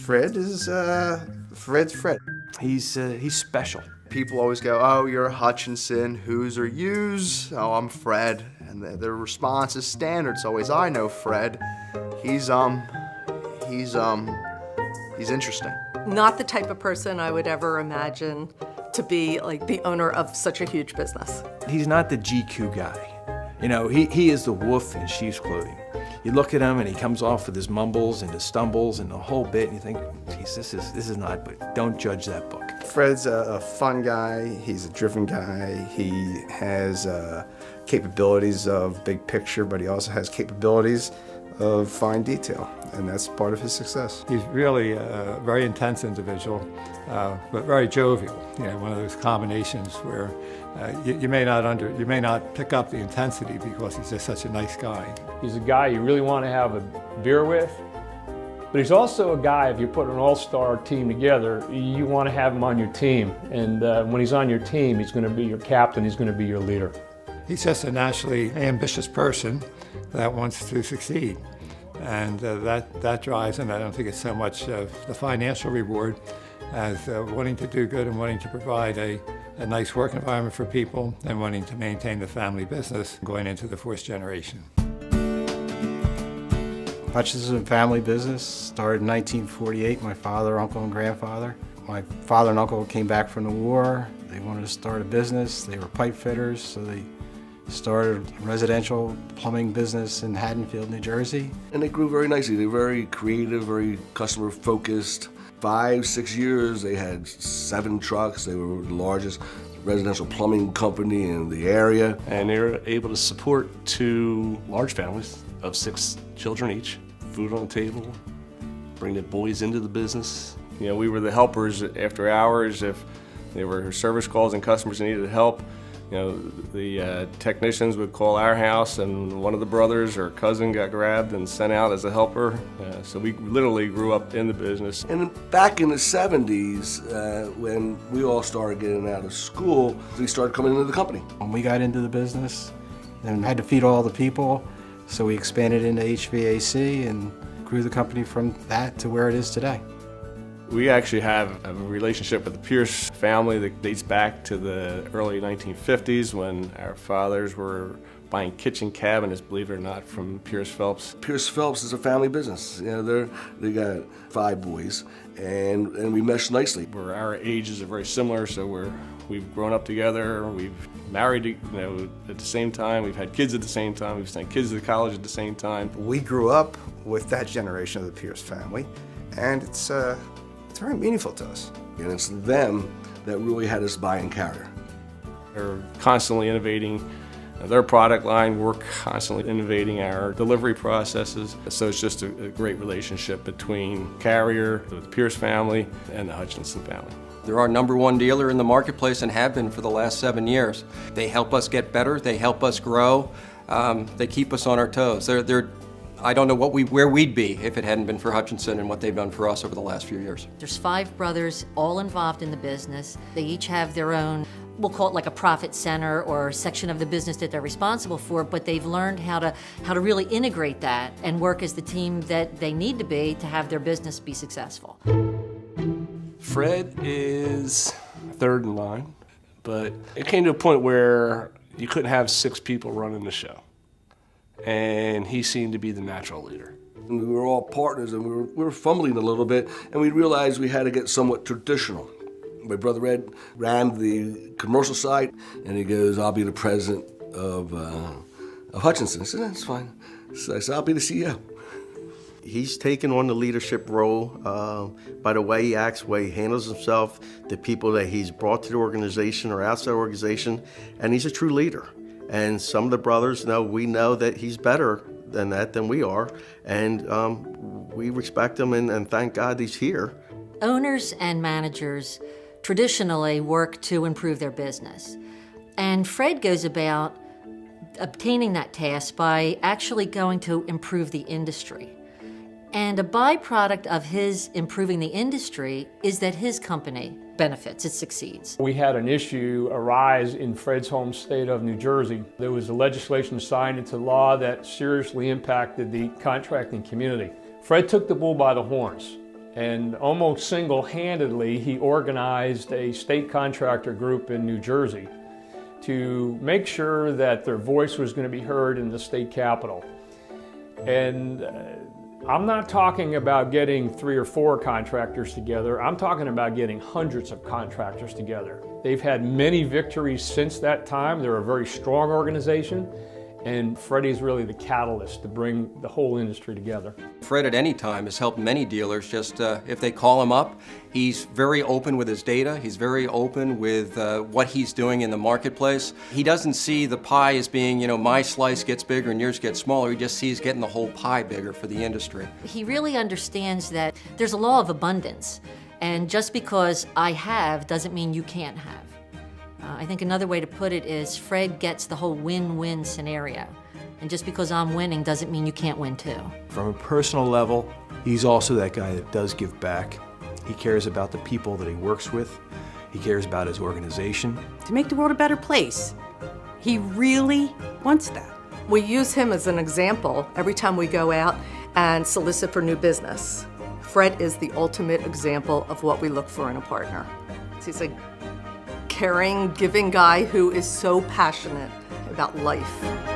Fred's Fred. He's special. People always go, "Oh, you're a Hutchinson. Whose or yous?" "Oh, I'm Fred." And their response is standard. It's always, "I know Fred. He's interesting." Not the type of person I would ever imagine to be like the owner of such a huge business. He's not the GQ guy. You know, he is the wolf in sheep's clothing. You look at him and he comes off with his mumbles and his stumbles and the whole bit, and you think, geez, this is not, but don't judge that book. Fred's a fun guy. He's a driven guy. He has capabilities of big picture, but he also has capabilities of fine detail, and that's part of his success. He's really a very intense individual, but very jovial. You know, one of those combinations where you may not pick up the intensity because he's just such a nice guy. He's a guy you really want to have a beer with, but he's also a guy, if you put an all-star team together, you want to have him on your team. And when he's on your team, he's going to be your captain, he's going to be your leader. He's just a naturally ambitious person that wants to succeed. And that drives him. I don't think it's so much the financial reward as wanting to do good and wanting to provide a nice work environment for people and wanting to maintain the family business going into the fourth generation. Hutchinson family business started in 1948. My father, uncle, and grandfather. My father and uncle came back from the war. They wanted to start a business. They were pipe fitters, so they started a residential plumbing business in Haddonfield, New Jersey. And they grew very nicely. They were very creative, very customer focused. 5-6 years, they had 7 trucks. They were the largest residential plumbing company in the area. And they were able to support 2 large families of 6 children each, food on the table, bring the boys into the business. You know, we were the helpers after hours. If there were service calls and customers needed help, you know, the technicians would call our house and one of the brothers or cousin got grabbed and sent out as a helper. So we literally grew up in the business. And back in the 70s, when we all started getting out of school, we started coming into the company. When we got into the business and had to feed all the people, so we expanded into HVAC and grew the company from that to where it is today. We actually have a relationship with the Pierce family that dates back to the early 1950s when our fathers were buying kitchen cabinets, believe it or not, from Pierce Phelps. Pierce Phelps is a family business. You know, they got 5 boys, and we mesh nicely. Our ages are very similar, so we've grown up together. We've married, at the same time. We've had kids at the same time. We've sent kids to college at the same time. We grew up with that generation of the Pierce family, and it's very meaningful to us. And it's them that really had us buying character. They're constantly innovating their product line. We're constantly innovating our delivery processes. So it's just a great relationship between Carrier, the Pierce family, and the Hutchinson family. They're our #1 dealer in the marketplace and have been for the last 7 years. They help us get better. They help us grow. They keep us on our toes. I don't know where we'd be if it hadn't been for Hutchinson and what they've done for us over the last few years. There's 5 brothers all involved in the business. They each have their own, we'll call it like a profit center or section of the business that they're responsible for, but they've learned how to really integrate that and work as the team that they need to be to have their business be successful. Fred is 3rd in line, but it came to a point where you couldn't have 6 people running the show. And he seemed to be the natural leader. And we were all partners, and we were fumbling a little bit, and we realized we had to get somewhat traditional. My brother Ed ran the commercial side, and he goes, "I'll be the president of Hutchinson." I said, "That's fine." So I said, "I'll be the CEO." He's taken on the leadership role by the way he acts, the way he handles himself, the people that he's brought to the organization or outside the organization, and he's a true leader. And some of the brothers we know that he's better than we are, and we respect him and thank God he's here. Owners and managers traditionally work to improve their business. And Fred goes about obtaining that task by actually going to improve the industry. And a byproduct of his improving the industry is that his company benefits, it succeeds. We had an issue arise in Fred's home state of New Jersey. There was a legislation signed into law that seriously impacted the contracting community. Fred took the bull by the horns And almost single-handedly, he organized a state contractor group in New Jersey to make sure that their voice was going to be heard in the state capitol. And I'm not talking about getting 3 or 4 contractors together. I'm talking about getting hundreds of contractors together. They've had many victories since that time. They're a very strong organization, and Freddie's really the catalyst to bring the whole industry together. Fred at any time has helped many dealers. Just if they call him up, he's very open with his data. He's very open with what he's doing in the marketplace. He doesn't see the pie as being, you know, my slice gets bigger and yours gets smaller. He just sees getting the whole pie bigger for the industry. He really understands that there's a law of abundance, and just because I have doesn't mean you can't have. I think another way to put it is Fred gets the whole win-win scenario. And just because I'm winning doesn't mean you can't win too. From a personal level, he's also that guy that does give back. He cares about the people that he works with. He cares about his organization. To make the world a better place. He really wants that. We use him as an example every time we go out and solicit for new business. Fred is the ultimate example of what we look for in a partner. He's a caring, giving guy who is so passionate about life.